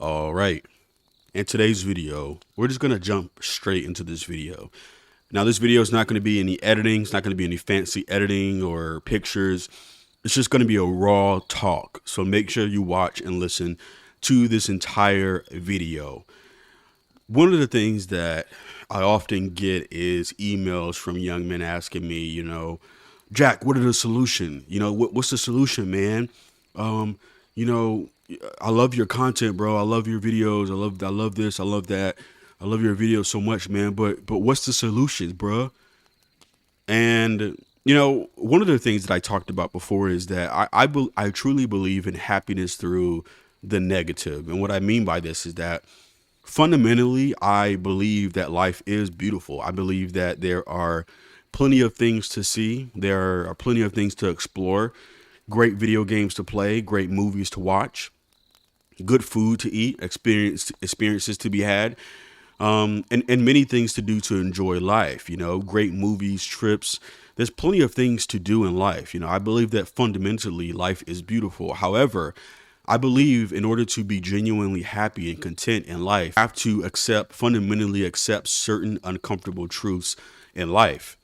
All right. In today's video, we're just going to jump straight into this video. Now, this video is not going to be any editing. It's not going to be any fancy editing or pictures. It's just going to be a raw talk. So make sure you watch and listen to this entire video. One of the things that I often get is emails from young men asking me, Jack, what are the solution? What's the solution, man? Um, you know, I love your content, bro. I love your videos. I love this. I love that. I love your videos so much, man. But what's the solutions, bro? And one of the things that I talked about before is that I truly believe in happiness through the negative. And what I mean by this is that fundamentally, I believe that life is beautiful. I believe that there are plenty of things to see. There are plenty of things to explore, great video games to play, great movies to watch, good food to eat, experiences to be had, and many things to do to enjoy life. Great movies, trips. There's plenty of things to do in life. I believe that fundamentally life is beautiful. However, I believe in order to be genuinely happy and content in life, I have to fundamentally accept certain uncomfortable truths in life.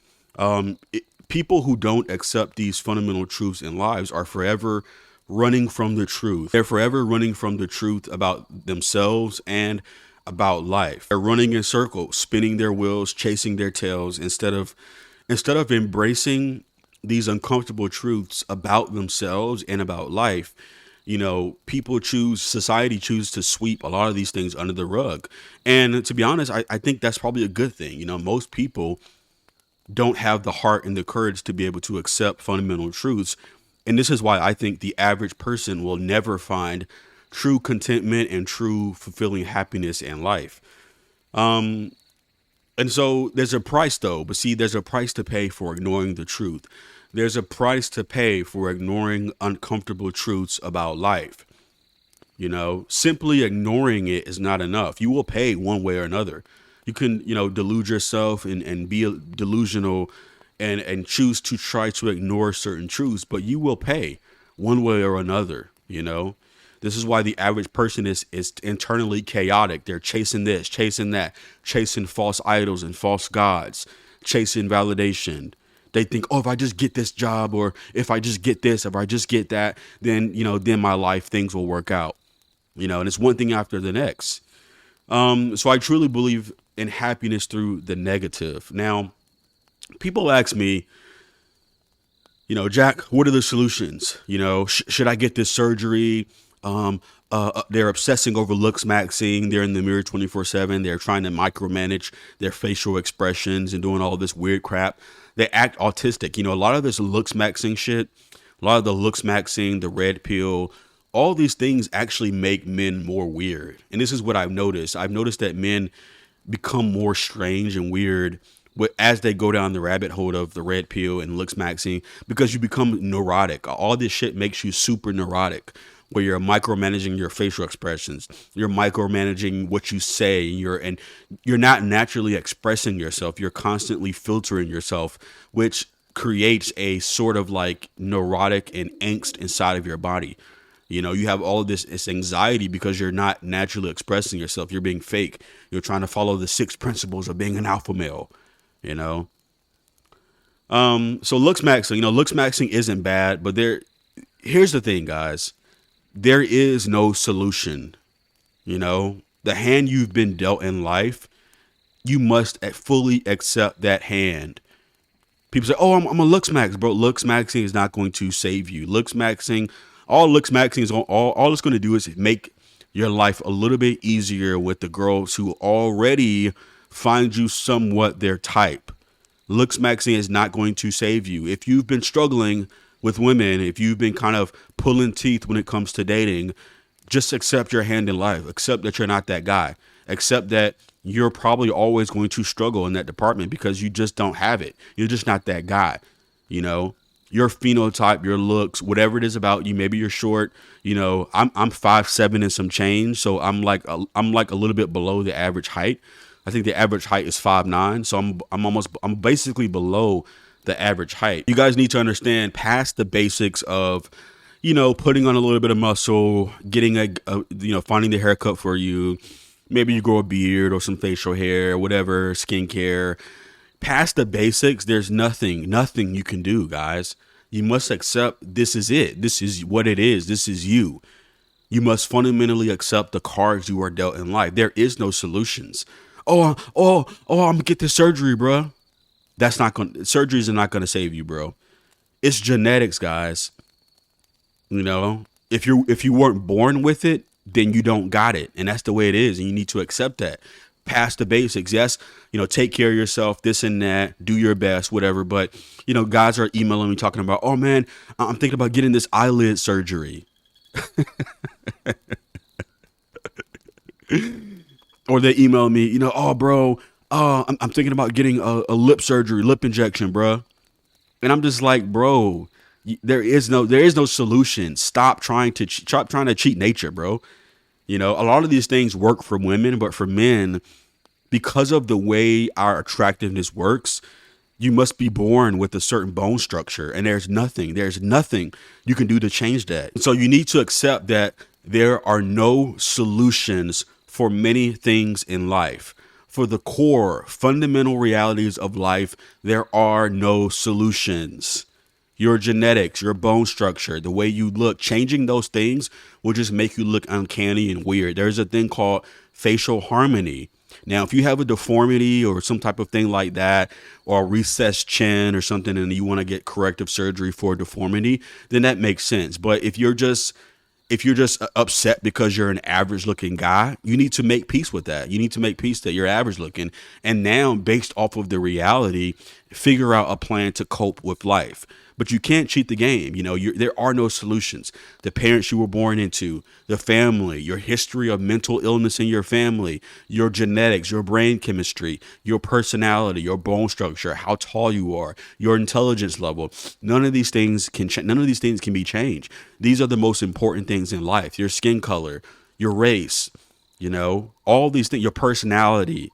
People who don't accept these fundamental truths in lives are forever running from the truth. They're forever running from the truth about themselves and about life. They're running in circles, spinning their wheels, chasing their tails instead of embracing these uncomfortable truths about themselves and about life. Society chooses to sweep a lot of these things under the rug. And to be honest, I think that's probably a good thing. Most people don't have the heart and the courage to be able to accept fundamental truths. And this is why I think the average person will never find true contentment and true fulfilling happiness in life. And so there's a price though, but see, there's a price to pay for ignoring the truth. There's a price to pay for ignoring uncomfortable truths about life. Simply ignoring it is not enough. You will pay one way or another. You can, delude yourself and be delusional and choose to try to ignore certain truths, but you will pay one way or another. This is why the average person is internally chaotic. They're chasing this, chasing that, chasing false idols and false gods, chasing validation. They think, oh, if I just get this job, or if I just get this, if I just get that, then, then my life, things will work out, and it's one thing after the next. So I truly believe in happiness through the negative. Now, people ask me, Jack, what are the solutions? Should I get this surgery? They're obsessing over looks maxing. They're in the mirror 24/7. They're trying to micromanage their facial expressions and doing all this weird crap. They act autistic. A lot of this looks maxing shit, a lot of the looks maxing, the red pill, all these things actually make men more weird. And this is what I've noticed. I've noticed that men become more strange and weird as they go down the rabbit hole of the red pill and looks maxing, because you become neurotic. All this shit makes you super neurotic, where you're micromanaging your facial expressions, you're micromanaging what you say, and you're not naturally expressing yourself. You're constantly filtering yourself, which creates a sort of like neurotic and angst inside of your body. You have all of this anxiety because you're not naturally expressing yourself. You're being fake. You're trying to follow the 6 principles of being an alpha male. So looks maxing isn't bad, but here's the thing, guys. There is no solution. The hand you've been dealt in life, you must fully accept that hand. People say, oh, I'm a looks max, bro. Looks maxing is not going to save you. Looks maxing is all it's going to do is make your life a little bit easier with the girls who already find you somewhat their type. Looks maxing is not going to save you. If you've been struggling with women, if you've been kind of pulling teeth when it comes to dating, just accept your hand in life. Accept that you're not that guy. Accept that you're probably always going to struggle in that department because you just don't have it. You're just not that guy. Your phenotype, your looks, whatever it is about you. Maybe you're short. I'm 5'7" and some change, so I'm like a little bit below the average height. I think the average height is 5'9", so I'm basically below the average height. You guys need to understand past the basics of putting on a little bit of muscle, getting finding the haircut for you. Maybe you grow a beard or some facial hair, whatever, skincare. Past the basics, there's nothing you can do, guys. You must accept this is it. This is what it is. This is you. You must fundamentally accept the cards you are dealt in life. There is no solutions. I'm gonna get this surgery, bro. Surgeries are not gonna save you, bro. It's genetics, guys. If you weren't born with it, then you don't got it, and that's the way it is, and you need to accept that. Past the basics, yes, take care of yourself, this and that, do your best, whatever. But guys are emailing me talking about, oh man, I'm thinking about getting this eyelid surgery. Or they email me, oh bro, I'm thinking about getting a lip surgery, lip injection, bro. And I'm just like, bro, there is no solution. Stop trying to cheat nature, bro. A lot of these things work for women, but for men, because of the way our attractiveness works, you must be born with a certain bone structure, and there's nothing you can do to change that. So you need to accept that there are no solutions for many things in life. For the core, fundamental realities of life, there are no solutions. Your genetics, your bone structure, the way you look, changing those things will just make you look uncanny and weird. There's a thing called facial harmony. Now, if you have a deformity or some type of thing like that, or a recessed chin or something, and you want to get corrective surgery for a deformity, then that makes sense. But if you're just upset because you're an average looking guy, you need to make peace with that. You need to make peace that you're average looking. And now, based off of the reality, figure out a plan to cope with life. But you can't cheat the game. There are no solutions. The parents you were born into, the family, your history of mental illness in your family, your genetics, your brain chemistry, your personality, your bone structure, how tall you are, your intelligence level. None of these things can be changed. These are the most important things in life. Your skin color, your race, all these things, your personality.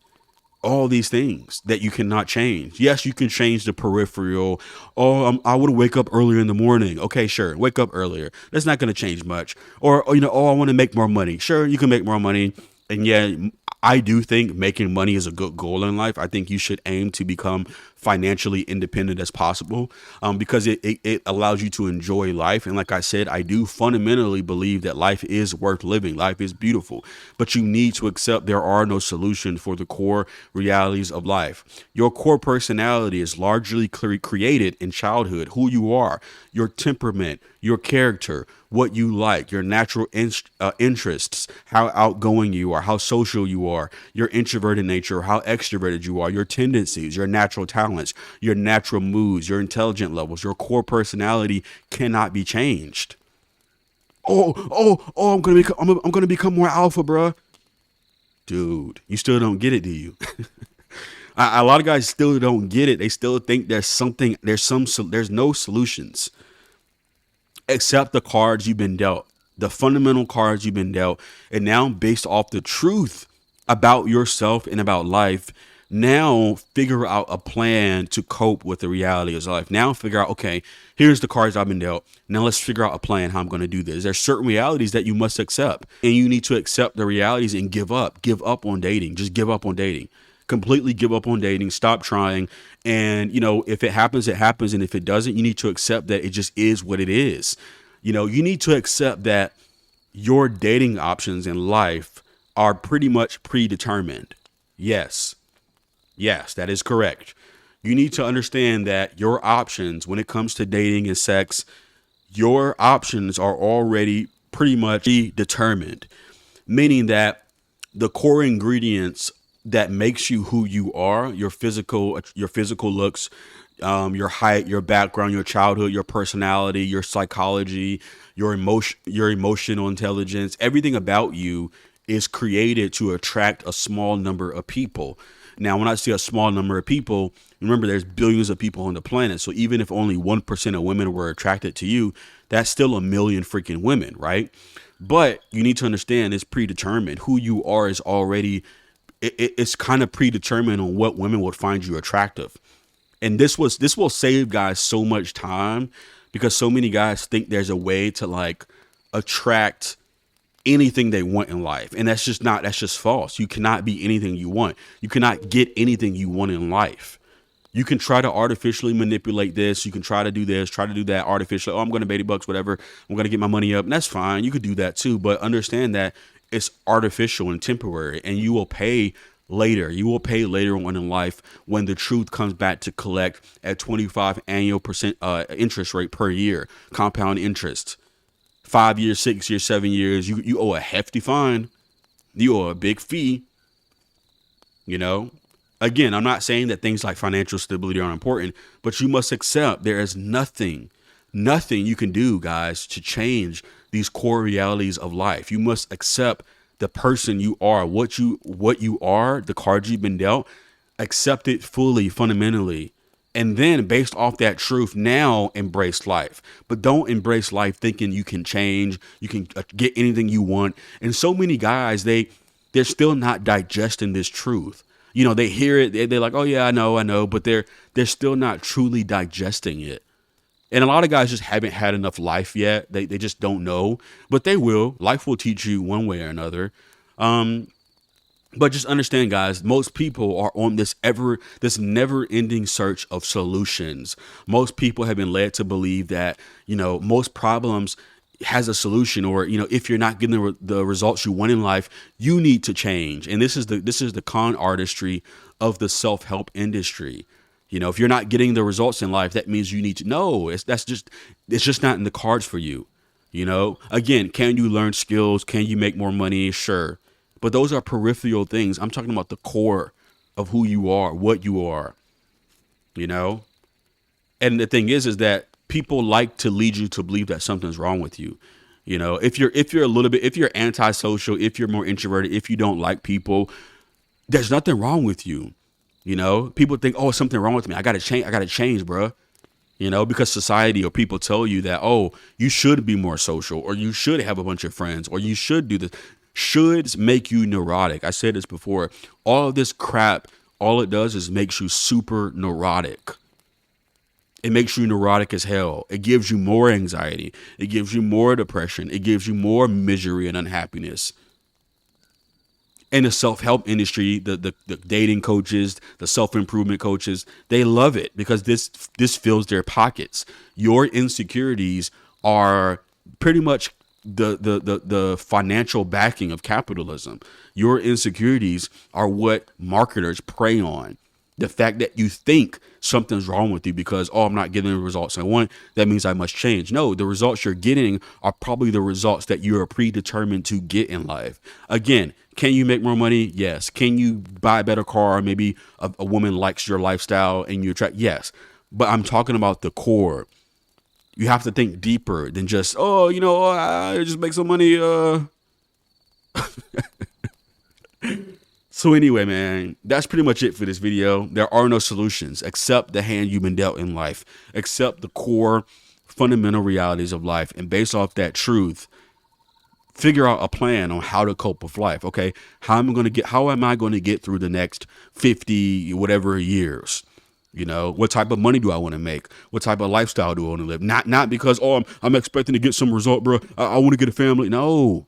All these things that you cannot change. Yes, you can change the peripheral. I would wake up earlier in the morning. Okay, sure. Wake up earlier. That's not going to change much. Or, I want to make more money. Sure, you can make more money. And yeah, I do think making money is a good goal in life. I think you should aim to become financially independent as possible, because it allows you to enjoy life. And like I said, I do fundamentally believe that life is worth living. Life is beautiful, but you need to accept there are no solutions for the core realities of life. Your core personality is largely created in childhood, who you are, your temperament, your character, what you like, your natural interests, how outgoing you are, how social you are, your introverted nature, how extroverted you are, your tendencies, your natural talents, your natural moods, your intelligent levels. Your core personality cannot be changed. I'm gonna become more alpha, bruh. Dude, you still don't get it, do you? A lot of guys still don't get it. They still think there's no solutions. Accept the cards you've been dealt, the fundamental cards you've been dealt. And now, based off the truth about yourself and about life, now figure out a plan to cope with the reality of life. Now figure out, okay, here's the cards I've been dealt. Now let's figure out a plan how I'm going to do this. There's certain realities that you must accept, and you need to accept the realities and give up on dating. Just give up on dating. Completely give up on dating. Stop trying. And, if it happens, it happens. And if it doesn't, you need to accept that it just is what it is. You need to accept that your dating options in life are pretty much predetermined. Yes, that is correct. You need to understand that your options when it comes to dating and sex, your options are already pretty much determined, meaning that the core ingredients that makes you who you are, your physical looks, your height, your background, your childhood, your personality, your psychology, your emotional intelligence, everything about you is created to attract a small number of people. Now, when I say a small number of people, remember there's billions of people on the planet. So even if only 1% of women were attracted to you, that's still a million freaking women, right? But you need to understand it's predetermined. Who you are is already, it's kind of predetermined on what women would find you attractive. And this will save guys so much time, because so many guys think there's a way to like attract anything they want in life. And that's just false. You cannot be anything you want. You cannot get anything you want in life. You can try to artificially manipulate this. You can try to do this, try to do that artificially. Oh, I'm going to Betty Bucks, whatever. I'm going to get my money up. And that's fine. You could do that too. But understand that it's artificial and temporary, and you will pay later. You will pay later on in life when the truth comes back to collect at 25 annual percent interest rate per year, compound interest. 5 years, 6 years, 7 years, you owe a hefty fine. You owe a big fee, you know. Again, I'm not saying that things like financial stability aren't important, but you must accept there is nothing you can do, guys, to change these core realities of life. You must accept the person you are, what you are, the cards you've been dealt, accept it fully, fundamentally. And then based off that truth, now embrace life. But don't embrace life thinking you can change, you can get anything you want. And so many guys, they're still not digesting this truth. You know, they hear it, they're like, oh yeah, I know, but they're still not truly digesting it. And a lot of guys just haven't had enough life yet. They just don't know, but they will. Life will teach you one way or another. But just understand, guys, most people are on this never ending search of solutions. Most people have been led to believe that, you know, most problems has a solution, or, you know, if you're not getting the results you want in life, you need to change. And this is the con artistry of the self-help industry. You know, if you're not getting the results in life, that means you need to know it's just not in the cards for you. You know, again, can you learn skills? Can you make more money? Sure. But those are peripheral things. I'm talking about the core of who you are, what you are, you know? And the thing is that people like to lead you to believe that something's wrong with you. You know, if you're if you're antisocial, if you're more introverted, if you don't like people, there's nothing wrong with you. You know, people think, oh, something wrong with me. I got to change, bro. You know, because society or people tell you that, oh, you should be more social, or you should have a bunch of friends, or you should do this. Shoulds make you neurotic. I said this before. All of this crap, all it does is makes you super neurotic. It makes you neurotic as hell. It gives you more anxiety. It gives you more depression. It gives you more misery and unhappiness. In the self-help industry, the dating coaches, the self-improvement coaches, they love it because this fills their pockets. Your insecurities are pretty much the financial backing of capitalism. Your insecurities are what marketers prey on. The fact that you think something's wrong with you because, oh, I'm not getting the results I want, that means I must change. No, the results you're getting are probably the results that you are predetermined to get in life. Again, can you make more money? Yes. Can you buy a better car? Maybe a woman likes your lifestyle and you attract? Yes. But I'm talking about the core. You have to think deeper than just, oh, you know, I just make some money. So anyway, man, that's pretty much it for this video. There are no solutions. Accept the hand you've been dealt in life. Accept the core fundamental realities of life. And based off that truth, figure out a plan on how to cope with life. Okay, how am I going to get through the next 50 whatever years? You know, what type of money do I want to make? What type of lifestyle do I want to live? Not because, oh, I'm expecting to get some result, bro. I want to get a family. No,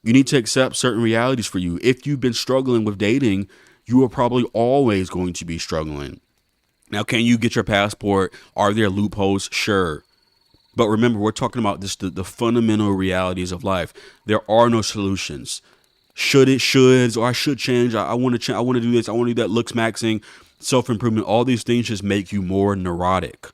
you need to accept certain realities for you. If you've been struggling with dating, you are probably always going to be struggling. Now, can you get your passport? Are there loopholes? Sure. But remember, we're talking about the fundamental realities of life. There are no solutions. Shoulds, or I should change. I want to change. I want to do this. I want to do that. Looks maxing, self-improvement. All these things just make you more neurotic.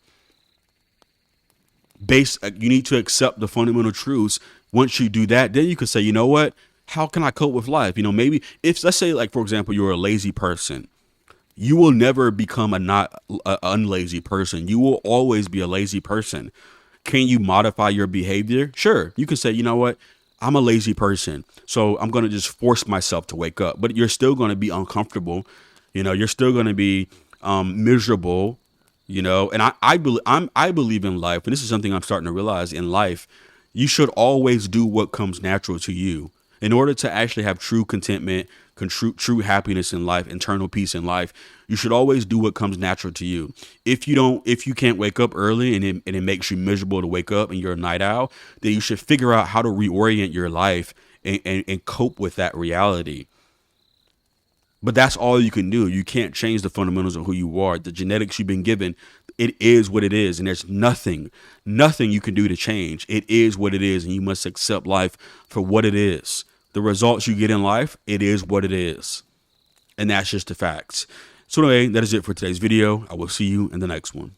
You need to accept the fundamental truths. Once you do that, then you can say, you know what? How can I cope with life? You know, maybe if, let's say, like, for example, you're a lazy person. You will never become an unlazy person. You will always be a lazy person. Can you modify your behavior? Sure. You can say, you know what? I'm a lazy person, so I'm going to just force myself to wake up. But you're still going to be uncomfortable. You know, you're still going to be miserable. You know, and I believe in life, and this is something I'm starting to realize in life. You should always do what comes natural to you. In order to actually have true contentment, true happiness in life, internal peace in life, you should always do what comes natural to you. If you can't wake up early and it makes you miserable to wake up and you're a night owl, then you should figure out how to reorient your life and cope with that reality. But that's all you can do. You can't change the fundamentals of who you are. The genetics you've been given, it is what it is. And there's nothing you can do to change. It is what it is. And you must accept life for what it is. The results you get in life, it is what it is. And that's just the facts. So anyway, that is it for today's video. I will see you in the next one.